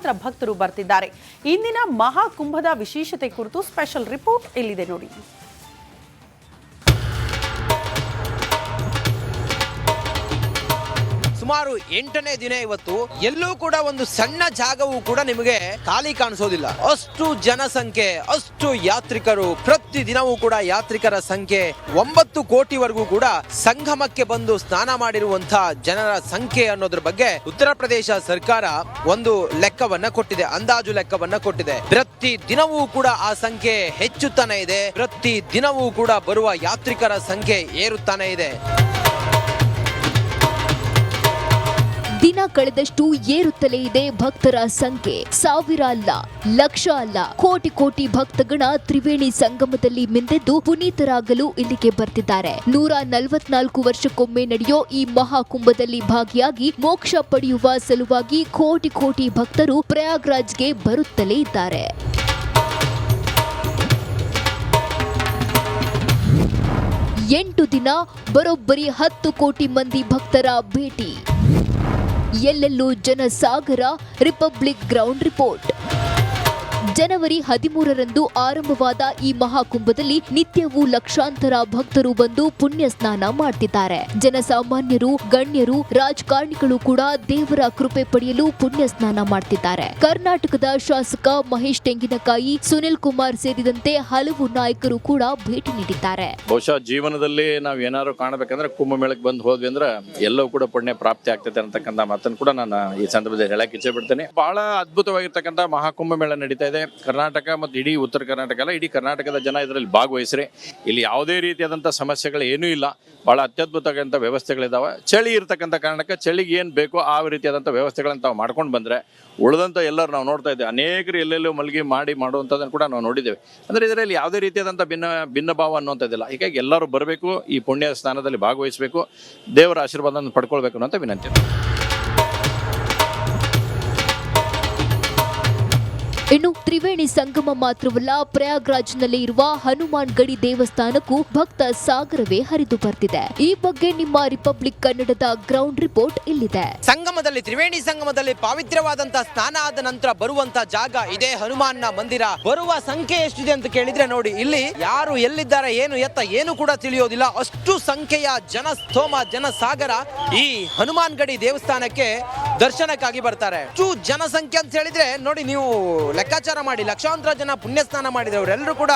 ಲಕ್ಷಾಂತರ ಭಕ್ತರು ಬರ್ತಿದ್ದಾರೆ. ಇಂದಿನ ಮಹಾಕುಂಭದ ವಿಶೇಷತೆ ಕುರಿತು ಸ್ಪೆಷಲ್ ರಿಪೋರ್ಟ್ ಇಲ್ಲಿದೆ ನೋಡಿ. ಸುಮಾರು 8ನೇ ದಿನ ಇವತ್ತು. ಎಲ್ಲೂ ಕೂಡ ಒಂದು ಸಣ್ಣ ಜಾಗವೂ ಕೂಡ ನಿಮಗೆ ಖಾಲಿ ಕಾಣಿಸೋದಿಲ್ಲ. ಅಷ್ಟು ಜನಸಂಖ್ಯೆ, ಅಷ್ಟು ಯಾತ್ರಿಕರು. ಪ್ರತಿ ದಿನವೂ ಕೂಡ ಯಾತ್ರಿಕರ ಸಂಖ್ಯೆ 9 ಕೋಟಿವರೆಗೂ ಕೂಡ ಸಂಗಮಕ್ಕೆ ಬಂದು ಸ್ನಾನ ಮಾಡಿರುವಂತಹ ಜನರ ಸಂಖ್ಯೆ ಅನ್ನೋದ್ರ ಬಗ್ಗೆ ಉತ್ತರ ಪ್ರದೇಶ ಸರ್ಕಾರ ಒಂದು ಲೆಕ್ಕವನ್ನ ಕೊಟ್ಟಿದೆ, ಅಂದಾಜು ಲೆಕ್ಕವನ್ನ ಕೊಟ್ಟಿದೆ. ಪ್ರತಿ ದಿನವೂ ಕೂಡ ಆ ಸಂಖ್ಯೆ ಹೆಚ್ಚುತ್ತಾನೆ ಇದೆ. ಪ್ರತಿ ದಿನವೂ ಕೂಡ ಬರುವ ಯಾತ್ರಿಕರ ಸಂಖ್ಯೆ ಏರುತ್ತಾನೆ ಇದೆ. ದಿನ ಕಳೆದಷ್ಟು ಏರುತ್ತಲೇ ಇದೆ ಭಕ್ತರ ಸಂಖ್ಯೆ. ಸಾವಿರ ಅಲ್ಲ, ಲಕ್ಷ ಅಲ್ಲ, ಕೋಟಿ ಕೋಟಿ ಭಕ್ತಗಣ ತ್ರಿವೇಣಿ ಸಂಗಮದಲ್ಲಿ ಮಿಂದೆದ್ದು ಪುನೀತರಾಗಲು ಇಲ್ಲಿಗೆ ಬರ್ತಿದ್ದಾರೆ. 144 ವರ್ಷಕ್ಕೊಮ್ಮೆ ನಡೆಯೋ ಈ ಮಹಾಕುಂಭದಲ್ಲಿ ಭಾಗಿಯಾಗಿ ಮೋಕ್ಷ ಪಡೆಯುವ ಸಲುವಾಗಿ ಕೋಟಿ ಕೋಟಿ ಭಕ್ತರು ಪ್ರಯಾಗ್ರಾಜ್ಗೆ ಬರುತ್ತಲೇ ಇದ್ದಾರೆ. 8 ದಿನ ಬರೋಬ್ಬರಿ 10 ಕೋಟಿ ಮಂದಿ ಭಕ್ತರ ಭೇಟಿ. ಎಲ್ಲೆಲ್ಲೂ ಜನಸಾಗರ. Republic ground report. ಜನವರಿ 13ರಂದು ಆರಂಭವಾದ ಈ ಮಹಾಕುಂಭದಲ್ಲಿ ನಿತ್ಯವೂ ಲಕ್ಷಾಂತರ ಭಕ್ತರು ಬಂದು ಪುಣ್ಯ ಸ್ನಾನ ಮಾಡ್ತಿದ್ದಾರೆ. ಜನಸಾಮಾನ್ಯರು, ಗಣ್ಯರು, ರಾಜಕಾರಣಿಗಳು ಕೂಡ ದೇವರ ಕೃಪೆ ಪಡೆಯಲು ಪುಣ್ಯ ಸ್ನಾನ ಮಾಡ್ತಿದ್ದಾರೆ. ಕರ್ನಾಟಕದ ಶಾಸಕ ಮಹೇಶ್ ತೆಂಗಿನಕಾಯಿ, ಸುನಿಲ್ ಕುಮಾರ್ ಸೇರಿದಂತೆ ಹಲವು ನಾಯಕರು ಕೂಡ ಭೇಟಿ ನೀಡಿದ್ದಾರೆ. ಬಹುಶಃ ಜೀವನದಲ್ಲಿ ನಾವು ಏನಾದ್ರು ಕಾಣಬೇಕಂದ್ರೆ ಕುಂಭಮೇಳಕ್ಕೆ ಬಂದು ಹೋದ್ವಿ ಅಂದ್ರೆ ಎಲ್ಲವೂ ಕೂಡ ಪುಣ್ಯ ಪ್ರಾಪ್ತಿ ಆಗ್ತೈತೆ ಅಂತಕ್ಕಂಥ ಮಾತನ್ನು ಕೂಡ ನಾನು ಈ ಸಂದರ್ಭದಲ್ಲಿ ಹೇಳಕ್ ಇಚ್ಛೆ ಪಡ್ತೇನೆ. ಬಹಳ ಅದ್ಭುತವಾಗಿರ್ತಕ್ಕಂಥ ಮಹಾಕುಂಭ ಮೇಳ ನಡೀತಾ ಇದೆ. ಕರ್ನಾಟಕ ಮತ್ತು ಇಡೀ ಉತ್ತರ ಕರ್ನಾಟಕ ಅಲ್ಲ, ಇಡೀ ಕರ್ನಾಟಕದ ಜನ ಇದರಲ್ಲಿ ಭಾಗವಹಿಸ್ರಿ. ಇಲ್ಲಿ ಯಾವುದೇ ರೀತಿಯಾದಂಥ ಸಮಸ್ಯೆಗಳು ಏನೂ ಇಲ್ಲ. ಬಹಳ ಅತ್ಯದ್ಭುತವಾದಂಥ ವ್ಯವಸ್ಥೆಗಳಿದ್ದಾವೆ. ಚಳಿ ಇರ್ತಕ್ಕಂಥ ಕಾರಣಕ್ಕೆ ಚಳಿಗೆ ಏನು ಬೇಕೋ ಆ ರೀತಿಯಾದಂಥ ವ್ಯವಸ್ಥೆಗಳನ್ನು ತಾವು ಮಾಡ್ಕೊಂಡು ಬಂದರೆ ಉಳಿದಂಥ ಎಲ್ಲರೂ ನಾವು ನೋಡ್ತಾ ಇದ್ದೇವೆ. ಅನೇಕರು ಎಲ್ಲೆಲ್ಲೂ ಮಲ್ಗಿ ಮಾಡುವಂಥದ್ದನ್ನು ಕೂಡ ನಾವು ನೋಡಿದ್ದೇವೆ. ಅಂದರೆ ಇದರಲ್ಲಿ ಯಾವುದೇ ರೀತಿಯಾದಂಥ ಭಿನ್ನ ಭಾವ ಅನ್ನುವಂಥದ್ದಿಲ್ಲ. ಹೀಗಾಗಿ ಎಲ್ಲರೂ ಬರಬೇಕು, ಈ ಪುಣ್ಯ ಸ್ಥಾನದಲ್ಲಿ ಭಾಗವಹಿಸಬೇಕು, ದೇವರ ಆಶೀರ್ವಾದವನ್ನು ಪಡ್ಕೊಳ್ಬೇಕು ಅನ್ನೋಂಥ ವಿನಂತಿ. ಇನ್ನು ತ್ರಿವೇಣಿ ಸಂಗಮ ಮಾತ್ರವಲ್ಲ, ಪ್ರಯಾಗ್ರಾಜ್ನಲ್ಲಿ ಇರುವ ಹನುಮಾನ್ ಗಡಿ ದೇವಸ್ಥಾನಕ್ಕೂ ಭಕ್ತ ಸಾಗರವೇ ಹರಿದು ಬರ್ತಿದೆ. ಈ ಬಗ್ಗೆ ನಿಮ್ಮ ರಿಪಬ್ಲಿಕ್ ಕನ್ನಡದ ಗ್ರೌಂಡ್ ರಿಪೋರ್ಟ್ ಇಲ್ಲಿದೆ. ಸಂಗಮದಲ್ಲಿ, ತ್ರಿವೇಣಿ ಸಂಗಮದಲ್ಲಿ ಪವಿತ್ರವಾದಂತಹ ಸ್ನಾನ ಆದ ನಂತರ ಬರುವಂತ ಜಾಗ ಇದೇ ಹನುಮಾನ್ನ ಮಂದಿರ. ಬರುವ ಸಂಖ್ಯೆ ಎಷ್ಟಿದೆ ಅಂತ ಕೇಳಿದ್ರೆ ನೋಡಿ, ಇಲ್ಲಿ ಯಾರು ಎಲ್ಲಿದ್ದಾರೆ, ಏನು ಎತ್ತ ಏನು ಕೂಡ ತಿಳಿಯೋದಿಲ್ಲ. ಅಷ್ಟು ಸಂಖ್ಯೆಯ ಜನಸ್ತೋಮ, ಜನಸಾಗರ ಈ ಹನುಮಾನ್ ಗಡಿ ದೇವಸ್ಥಾನಕ್ಕೆ ದರ್ಶನಕ್ಕಾಗಿ ಬರ್ತಾರೆ. ಅಷ್ಟು ಜನಸಂಖ್ಯೆ ಅಂತ ಹೇಳಿದ್ರೆ ನೋಡಿ, ನೀವು ಲೆಕ್ಕಾಚಾರ ಮಾಡಿ, ಲಕ್ಷಾಂತರ ಜನ ಪುಣ್ಯ ಸ್ನಾನ ಮಾಡಿದವರೆಲ್ಲರೂ ಕೂಡ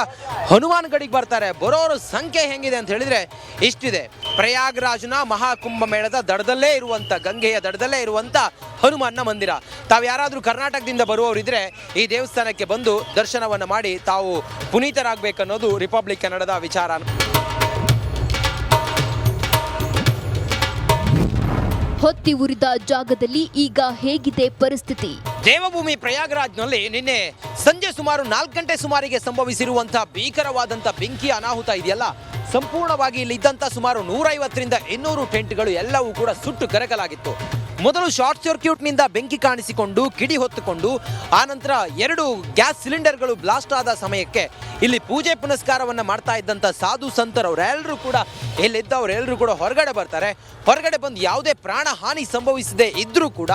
ಹನುಮಾನ್ ಗಡಿಗೆ ಬರ್ತಾರೆ. ಬರೋರ ಸಂಖ್ಯೆ ಹೆಂಗಿದೆ ಅಂತ ಹೇಳಿದ್ರೆ ಇಷ್ಟಿದೆ. ಪ್ರಯಾಗ್ರಾಜ್ನ ಮಹಾಕುಂಭ ಮೇಳದ ದಡದಲ್ಲೇ ಇರುವಂತ, ಗಂಗೆಯ ದಡದಲ್ಲೇ ಇರುವಂತ ಹನುಮಾನ್ನ ಮಂದಿರ. ತಾವು ಯಾರಾದ್ರೂ ಕರ್ನಾಟಕದಿಂದ ಬರುವವರಿದ್ರೆ ಈ ದೇವಸ್ಥಾನಕ್ಕೆ ಬಂದು ದರ್ಶನವನ್ನ ಮಾಡಿ ತಾವು ಪುನೀತರಾಗಬೇಕನ್ನೋದು ರಿಪಬ್ಲಿಕ್ ಕನ್ನಡದ ವಿಚಾರ. ಹೊತ್ತಿ ಉರಿದ ಜಾಗದಲ್ಲಿ ಈಗ ಹೇಗಿದೆ ಪರಿಸ್ಥಿತಿ? ದೇವಭೂಮಿ ಪ್ರಯಾಗ್ರಾಜ್ನಲ್ಲಿ ನಿನ್ನೆ ಸಂಜೆ ಸುಮಾರು 4 ಗಂಟೆ ಸುಮಾರಿಗೆ ಸಂಭವಿಸಿರುವಂತಹ ಭೀಕರವಾದಂತಹ ಬೆಂಕಿ ಅನಾಹುತ ಇದೆಯಲ್ಲ, ಸಂಪೂರ್ಣವಾಗಿ ಇಲ್ಲಿದ್ದಂಥ ಸುಮಾರು 150ರಿಂದ 200 ಟೆಂಟ್ಗಳು ಎಲ್ಲವೂ ಕೂಡ ಸುಟ್ಟು ಕರಕಲಾಗಿತ್ತು. ಮೊದಲು ಶಾರ್ಟ್ ಸರ್ಕ್ಯೂಟ್ನಿಂದ ಬೆಂಕಿ ಕಾಣಿಸಿಕೊಂಡು ಕಿಡಿ ಹೊತ್ತುಕೊಂಡು ಆನಂತರ 2 ಗ್ಯಾಸ್ ಸಿಲಿಂಡರ್ಗಳು ಬ್ಲಾಸ್ಟ್ ಆದ ಸಮಯಕ್ಕೆ ಇಲ್ಲಿ ಪೂಜೆ ಪುನಸ್ಕಾರವನ್ನು ಮಾಡ್ತಾ ಇದ್ದಂಥ ಸಾಧು ಸಂತರವರೆಲ್ಲರೂ ಕೂಡ ಇಲ್ಲಿದ್ದವರೆಲ್ಲರೂ ಕೂಡ ಹೊರಗಡೆ ಬರ್ತಾರೆ. ಹೊರಗಡೆ ಬಂದು ಯಾವುದೇ ಪ್ರಾಣ ಹಾನಿ ಸಂಭವಿಸದೆ ಇದ್ರೂ ಕೂಡ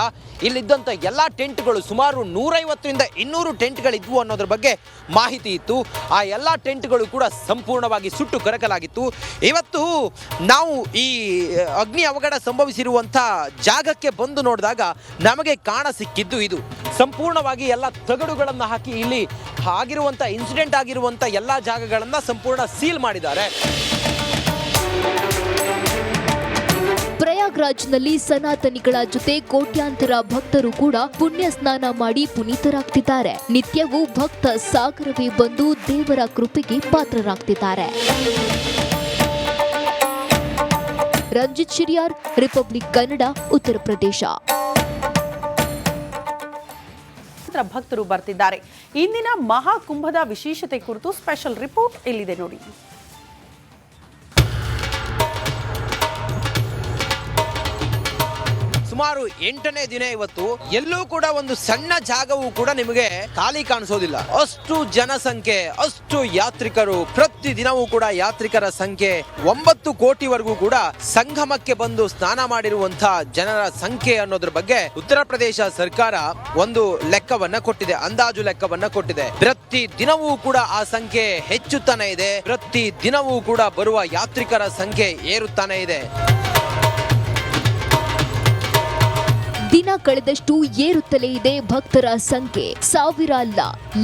ಇಲ್ಲಿದ್ದಂಥ ಎಲ್ಲ ಟೆಂಟ್ಗಳು, ಸುಮಾರು 150ರಿಂದ 200 ಟೆಂಟ್ಗಳಿದ್ವು ಅನ್ನೋದ್ರ ಬಗ್ಗೆ ಮಾಹಿತಿ ಇತ್ತು. ಆ ಎಲ್ಲ ಟೆಂಟ್ಗಳು ಕೂಡ ಸಂಪೂರ್ಣವಾಗಿ ಸುಟ್ಟು ಕರಕಲಾಗಿತ್ತು. ಇವತ್ತು ನಾವು ಈ ಅಗ್ನಿ ಅವಘಡ ಸಂಭವಿಸಿರುವಂಥ ಜಾಗಕ್ಕೆ ಬಂದು ನೋಡಿದಾಗ ನಮಗೆ ಕಾಣ ಸಿಕ್ಕಿದ್ದು ಇದು. ಸಂಪೂರ್ಣವಾಗಿ ಎಲ್ಲ ತಗಡುಗಳನ್ನು ಹಾಕಿ ಇಲ್ಲಿ ಆಗಿರುವಂಥ ಇನ್ಸಿಡೆಂಟ್ ಆಗಿರುವಂಥ ಎಲ್ಲ ಜಾಗಗಳನ್ನು ಸಂಪೂರ್ಣ ಸೀಲ್ ಮಾಡಿದ್ದಾರೆ. ಪ್ರಯಾಗ್ರಾಜ್ನಲ್ಲಿ ಸನಾತನಿಗಳ ಜೊತೆ ಕೋಟ್ಯಾಂತರ ಭಕ್ತರು ಕೂಡ ಪುಣ್ಯ ಸ್ನಾನ ಮಾಡಿ ಪುನೀತರಾಗ್ತಿದ್ದಾರೆ. ನಿತ್ಯವೂ ಭಕ್ತ ಸಾಗರವೇ ಬಂದು ದೇವರ ಕೃಪೆಗೆ ಪಾತ್ರರಾಗ್ತಿದ್ದಾರೆ. ರಂಜಿತ್ ಶಿರಿಯಾರ್, ರಿಪಬ್ಲಿಕ್ ಕನ್ನಡ, ಉತ್ತರ ಪ್ರದೇಶ. ಭಕ್ತರು ಬರ್ತಿದ್ದಾರೆ. ಇಂದಿನ ಮಹಾಕುಂಭದ ವಿಶೇಷತೆ ಕುರಿತು ಸ್ಪೆಷಲ್ ರಿಪೋರ್ಟ್ ಇಲ್ಲಿದೆ ನೋಡಿ. ಸುಮಾರು 8ನೇ ದಿನ ಇವತ್ತು. ಎಲ್ಲೂ ಕೂಡ ಒಂದು ಸಣ್ಣ ಜಾಗವೂ ಕೂಡ ನಿಮಗೆ ಖಾಲಿ ಕಾಣಿಸೋದಿಲ್ಲ. ಅಷ್ಟು ಜನಸಂಖ್ಯೆ, ಅಷ್ಟು ಯಾತ್ರಿಕರು. ಪ್ರತಿ ದಿನವೂ ಕೂಡ ಯಾತ್ರಿಕರ ಸಂಖ್ಯೆ 9 ಕೋಟಿವರೆಗೂ ಕೂಡ ಸಂಗಮಕ್ಕೆ ಬಂದು ಸ್ನಾನ ಮಾಡಿರುವಂತಹ ಜನರ ಸಂಖ್ಯೆ ಅನ್ನೋದ್ರ ಬಗ್ಗೆ ಉತ್ತರ ಪ್ರದೇಶ ಸರ್ಕಾರ ಒಂದು ಲೆಕ್ಕವನ್ನ ಕೊಟ್ಟಿದೆ, ಅಂದಾಜು ಲೆಕ್ಕವನ್ನ ಕೊಟ್ಟಿದೆ. ಪ್ರತಿ ದಿನವೂ ಕೂಡ ಆ ಸಂಖ್ಯೆ ಹೆಚ್ಚುತ್ತಾನೆ ಇದೆ. ಪ್ರತಿ ದಿನವೂ ಕೂಡ ಬರುವ ಯಾತ್ರಿಕರ ಸಂಖ್ಯೆ ಏರುತ್ತಾನೆ ಇದೆ. ದಿನ ಕಳೆದಷ್ಟು ಏರುತ್ತಲೇ ಇದೆ ಭಕ್ತರ ಸಂಖ್ಯೆ. ಸಾವಿರ ಅಲ್ಲ,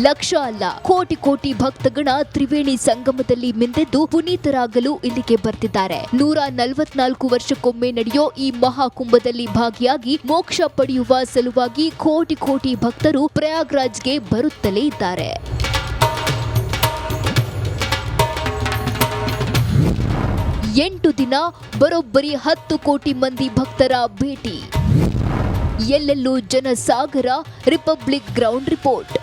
ಲಕ್ಷ ಅಲ್ಲ, ಕೋಟಿ ಕೋಟಿ ಭಕ್ತಗಣ ತ್ರಿವೇಣಿ ಸಂಗಮದಲ್ಲಿ ಮಿಂದೆದ್ದು ಪುನೀತರಾಗಲು ಇಲ್ಲಿಗೆ ಬರ್ತಿದ್ದಾರೆ. 144 ವರ್ಷಕ್ಕೊಮ್ಮೆ ನಡೆಯೋ ಈ ಮಹಾಕುಂಭದಲ್ಲಿ ಭಾಗಿಯಾಗಿ ಮೋಕ್ಷ ಪಡೆಯುವ ಸಲುವಾಗಿ ಕೋಟಿ ಕೋಟಿ ಭಕ್ತರು ಪ್ರಯಾಗ್ರಾಜ್ಗೆ ಬರುತ್ತಲೇ ಇದ್ದಾರೆ. 8 ದಿನ ಬರೋಬ್ಬರಿ 10 ಕೋಟಿ ಮಂದಿ ಭಕ್ತರ ಭೇಟಿ. ಎಲ್ಲೆಲ್ಲೂ ಜನಸಾಗರ. Republic ground report.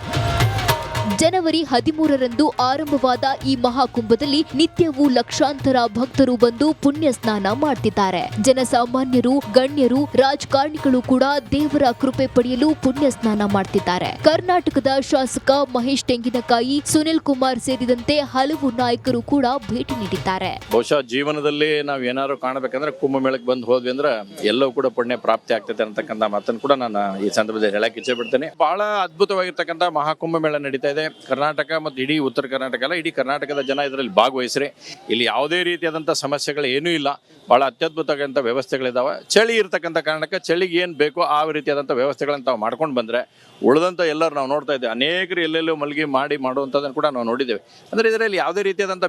ಜನವರಿ 13ರಂದು ಆರಂಭವಾದ ಈ ಮಹಾಕುಂಭದಲ್ಲಿ ನಿತ್ಯವೂ ಲಕ್ಷಾಂತರ ಭಕ್ತರು ಬಂದು ಪುಣ್ಯ ಸ್ನಾನ ಮಾಡ್ತಿದ್ದಾರೆ. ಜನಸಾಮಾನ್ಯರು, ಗಣ್ಯರು, ರಾಜಕಾರಣಿಗಳು ಕೂಡ ದೇವರ ಕೃಪೆ ಪಡೆಯಲು ಪುಣ್ಯ ಸ್ನಾನ ಮಾಡ್ತಿದ್ದಾರೆ. ಕರ್ನಾಟಕದ ಶಾಸಕ ಮಹೇಶ್ ತೆಂಗಿನಕಾಯಿ, ಸುನಿಲ್ ಕುಮಾರ್ ಸೇರಿದಂತೆ ಹಲವು ನಾಯಕರು ಕೂಡ ಭೇಟಿ ನೀಡಿದ್ದಾರೆ. ಬಹುಶಃ ಜೀವನದಲ್ಲಿ ನಾವು ಏನಾದ್ರು ಕಾಣಬೇಕಂದ್ರೆ ಕುಂಭಮೇಳಕ್ಕೆ ಬಂದು ಹೋದ್ವಿ ಅಂದ್ರೆ ಎಲ್ಲವೂ ಕೂಡ ಪುಣ್ಯ ಪ್ರಾಪ್ತಿ ಆಗ್ತೈತೆ ಅಂತಕ್ಕಂಥ ಮಾತನ್ನು ಕೂಡ ನಾನು ಈ ಸಂದರ್ಭದಲ್ಲಿ ಹೇಳಕ್ ಇಚ್ಛೆ ಪಡ್ತೇನೆ. ಬಹಳ ಅದ್ಭುತವಾಗಿರ್ತಕ್ಕಂಥ ಮಹಾಕುಂಭಮೇಳ ನಡೀತಾ ಇದೆ. ಕರ್ನಾಟಕ ಮತ್ತು ಇಡೀ ಉತ್ತರ ಕರ್ನಾಟಕ ಅಲ್ಲ, ಇಡೀ ಕರ್ನಾಟಕದ ಜನ ಇದರಲ್ಲಿ ಭಾಗವಹಿಸ್ರೆ. ಇಲ್ಲಿ ಯಾವುದೇ ರೀತಿಯಾದಂಥ ಸಮಸ್ಯೆಗಳು ಏನೂ ಇಲ್ಲ. ಬಹಳ ಅತ್ಯದ್ಭುತವಾದಂಥ ವ್ಯವಸ್ಥೆಗಳಿದ್ದಾವೆ. ಚಳಿ ಇರ್ತಕ್ಕಂಥ ಕಾರಣಕ್ಕೆ ಚಳಿಗೆ ಏನು ಬೇಕೋ ಆ ರೀತಿಯಾದಂಥ ವ್ಯವಸ್ಥೆಗಳನ್ನು ತಾವು ಮಾಡ್ಕೊಂಡು ಬಂದರೆ ಉಳಿದಂಥ ಎಲ್ಲರೂ ನಾವು ನೋಡ್ತಾ ಇದ್ದೇವೆ. ಅನೇಕರು ಎಲ್ಲೆಲ್ಲೂ ಮಲಗಿ ಮಾಡುವಂಥದ್ದನ್ನು ಕೂಡ ನಾವು ನೋಡಿದ್ದೇವೆ. ಅಂದರೆ ಇದರಲ್ಲಿ ಯಾವುದೇ ರೀತಿಯಾದಂಥ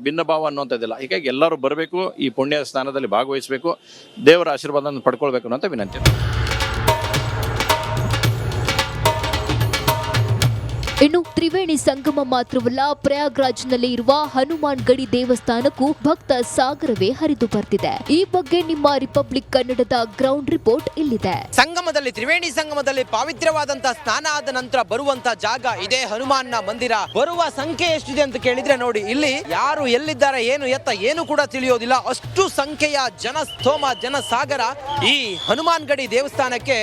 ಭಿನ್ನ ಭಾವ ಅನ್ನುವಂಥದ್ದಿಲ್ಲ. ಹೀಗಾಗಿ ಎಲ್ಲರೂ ಬರಬೇಕು, ಈ ಪುಣ್ಯ ಸ್ಥಾನದಲ್ಲಿ ಭಾಗವಹಿಸಬೇಕು, ದೇವರ ಆಶೀರ್ವಾದವನ್ನು ಪಡ್ಕೊಳ್ಬೇಕು ಅನ್ನೋಂಥ ವಿನಂತಿ. ಇನ್ನು ತ್ರಿವೇಣಿ ಸಂಗಮ ಮಾತ್ರವಲ್ಲ, ಪ್ರಯಾಗ್ರಾಜ್ನಲ್ಲಿ ಇರುವ ಹನುಮಾನ್ ಗಡಿ ದೇವಸ್ಥಾನಕ್ಕೂ ಭಕ್ತ ಸಾಗರವೇ ಹರಿದು ಬರ್ತಿದೆ. ಈ ಬಗ್ಗೆ ನಿಮ್ಮ ರಿಪಬ್ಲಿಕ್ ಕನ್ನಡದ ಗ್ರೌಂಡ್ ರಿಪೋರ್ಟ್ ಇಲ್ಲಿದೆ. ಸಂಗಮದಲ್ಲಿ, ತ್ರಿವೇಣಿ ಸಂಗಮದಲ್ಲಿ ಪವಿತ್ರವಾದಂತಹ ಸ್ನಾನ ಆದ ನಂತರ ಬರುವಂತ ಜಾಗ ಇದೇ ಹನುಮಾನ್ನ ಮಂದಿರ. ಬರುವ ಸಂಖ್ಯೆ ಎಷ್ಟಿದೆ ಅಂತ ಕೇಳಿದ್ರೆ ನೋಡಿ, ಇಲ್ಲಿ ಯಾರು ಎಲ್ಲಿದ್ದಾರೆ, ಏನು ಎತ್ತ ಏನು ಕೂಡ ತಿಳಿಯೋದಿಲ್ಲ. ಅಷ್ಟು ಸಂಖ್ಯೆಯ ಜನಸ್ತೋಮ, ಜನಸಾಗರ ಈ ಹನುಮಾನ್ ಗಡಿ ದೇವಸ್ಥಾನಕ್ಕೆ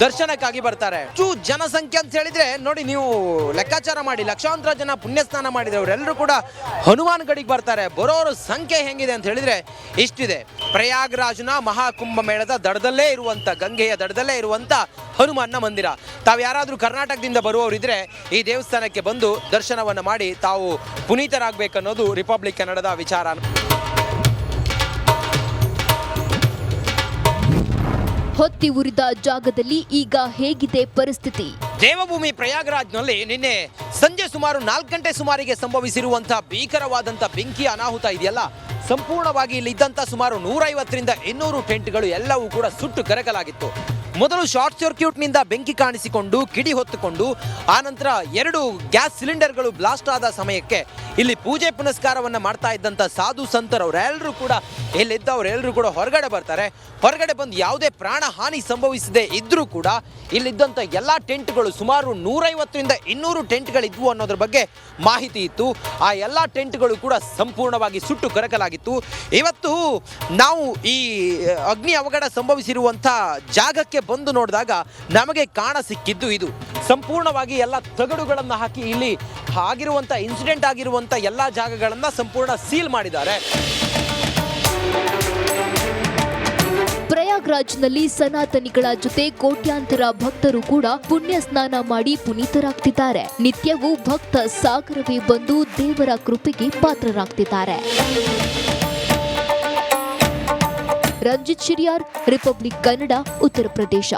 ದರ್ಶನಕ್ಕಾಗಿ ಬರ್ತಾರೆ. ಅಷ್ಟು ಜನಸಂಖ್ಯೆ ಅಂತ ಹೇಳಿದ್ರೆ ನೋಡಿ, ನೀವು ಲೆಕ್ಕಾಚಾರ ಮಾಡಿ, ಲಕ್ಷಾಂತರ ಜನ ಪುಣ್ಯ ಸ್ನಾನ ಮಾಡಿದವರೆಲ್ಲರೂ ಕೂಡ ಹನುಮಾನ್ ಗಡಿಗೆ ಬರ್ತಾರೆ. ಬರೋರ ಸಂಖ್ಯೆ ಹೆಂಗಿದೆ ಅಂತ ಹೇಳಿದ್ರೆ ಇಷ್ಟಿದೆ. ಪ್ರಯಾಗ್ರಾಜ್ನ ಮಹಾಕುಂಭ ಮೇಳದ ದಡದಲ್ಲೇ ಇರುವಂತ, ಗಂಗೆಯ ದಡದಲ್ಲೇ ಇರುವಂತ ಹನುಮಾನ್ನ ಮಂದಿರ. ತಾವು ಯಾರಾದ್ರೂ ಕರ್ನಾಟಕದಿಂದ ಬರುವವರಿದ್ರೆ ಈ ದೇವಸ್ಥಾನಕ್ಕೆ ಬಂದು ದರ್ಶನವನ್ನ ಮಾಡಿ ತಾವು ಪುನೀತರಾಗಬೇಕನ್ನೋದು ರಿಪಬ್ಲಿಕ್ ಕನ್ನಡದ ವಿಚಾರ. ಹೊತ್ತಿ ಉರಿದ ಜಾಗದಲ್ಲಿ ಈಗ ಹೇಗಿದೆ ಪರಿಸ್ಥಿತಿ? ದೇವಭೂಮಿ ಪ್ರಯಾಗ್ರಾಜ್ನಲ್ಲಿ ನಿನ್ನೆ ಸಂಜೆ ಸುಮಾರು 4 ಗಂಟೆ ಸುಮಾರಿಗೆ ಸಂಭವಿಸಿರುವಂತಹ ಭೀಕರವಾದಂತಹ ಬೆಂಕಿ ಅನಾಹುತ ಇದೆಯಲ್ಲ, ಸಂಪೂರ್ಣವಾಗಿ ಇಲ್ಲಿದ್ದಂಥ ಸುಮಾರು 150ರಿಂದ 200 ಟೆಂಟ್ಗಳು ಎಲ್ಲವೂ ಕೂಡ ಸುಟ್ಟು ಕರಕಲಾಗಿತ್ತು. ಮೊದಲು ಶಾರ್ಟ್ ಸರ್ಕ್ಯೂಟ್ನಿಂದ ಬೆಂಕಿ ಕಾಣಿಸಿಕೊಂಡು ಕಿಡಿ ಹೊತ್ತುಕೊಂಡು ಆನಂತರ 2 ಗ್ಯಾಸ್ ಸಿಲಿಂಡರ್ಗಳು ಬ್ಲಾಸ್ಟ್ ಆದ ಸಮಯಕ್ಕೆ ಇಲ್ಲಿ ಪೂಜೆ ಪುನಸ್ಕಾರವನ್ನು ಮಾಡ್ತಾ ಇದ್ದಂಥ ಸಾಧು ಸಂತರವರೆಲ್ಲರೂ ಕೂಡ ಇಲ್ಲಿದ್ದವರೆಲ್ಲರೂ ಕೂಡ ಹೊರಗಡೆ ಬರ್ತಾರೆ. ಹೊರಗಡೆ ಬಂದು ಯಾವುದೇ ಪ್ರಾಣ ಹಾನಿ ಸಂಭವಿಸದೆ ಇದ್ರೂ ಕೂಡ ಇಲ್ಲಿದ್ದಂಥ ಎಲ್ಲ ಟೆಂಟ್ಗಳು, ಸುಮಾರು 150ರಿಂದ 200 ಟೆಂಟ್ಗಳಿದ್ವು ಅನ್ನೋದ್ರ ಬಗ್ಗೆ ಮಾಹಿತಿ ಇತ್ತು. ಆ ಎಲ್ಲ ಟೆಂಟ್ಗಳು ಕೂಡ ಸಂಪೂರ್ಣವಾಗಿ ಸುಟ್ಟು ಕರಕಲಾಗಿತ್ತು. ಇವತ್ತು ನಾವು ಈ ಅಗ್ನಿ ಅವಘಡ ಸಂಭವಿಸಿರುವಂಥ ಜಾಗಕ್ಕೆ ಬಂದು ನೋಡಿದಾಗ ನಮಗೆ ಕಾಣ ಸಿಕ್ಕಿದ್ದು ಇದು. ಸಂಪೂರ್ಣವಾಗಿ ಎಲ್ಲ ತಗಡುಗಳನ್ನು ಹಾಕಿ ಇಲ್ಲಿ ಆಗಿರುವಂಥ ಇನ್ಸಿಡೆಂಟ್ ಆಗಿರುವಂಥ ಎಲ್ಲ ಜಾಗಗಳನ್ನು ಸಂಪೂರ್ಣ ಸೀಲ್ ಮಾಡಿದ್ದಾರೆ. ಪ್ರಯಾಗ್ರಾಜ್ನಲ್ಲಿ ಸನಾತನಿಗಳ ಜೊತೆ ಕೋಟ್ಯಾಂತರ ಭಕ್ತರು ಕೂಡ ಪುಣ್ಯ ಸ್ನಾನ ಮಾಡಿ ಪುನೀತರಾಗ್ತಿದ್ದಾರೆ. ನಿತ್ಯವೂ ಭಕ್ತ ಸಾಗರವೇ ಬಂದು ದೇವರ ಕೃಪೆಗೆ ಪಾತ್ರರಾಗ್ತಿದ್ದಾರೆ. ರಂಜಿತ್ ಶಿರಿಯಾರ್, ರಿಪಬ್ಲಿಕ್ ಕನ್ನಡ, ಉತ್ತರ ಪ್ರದೇಶ.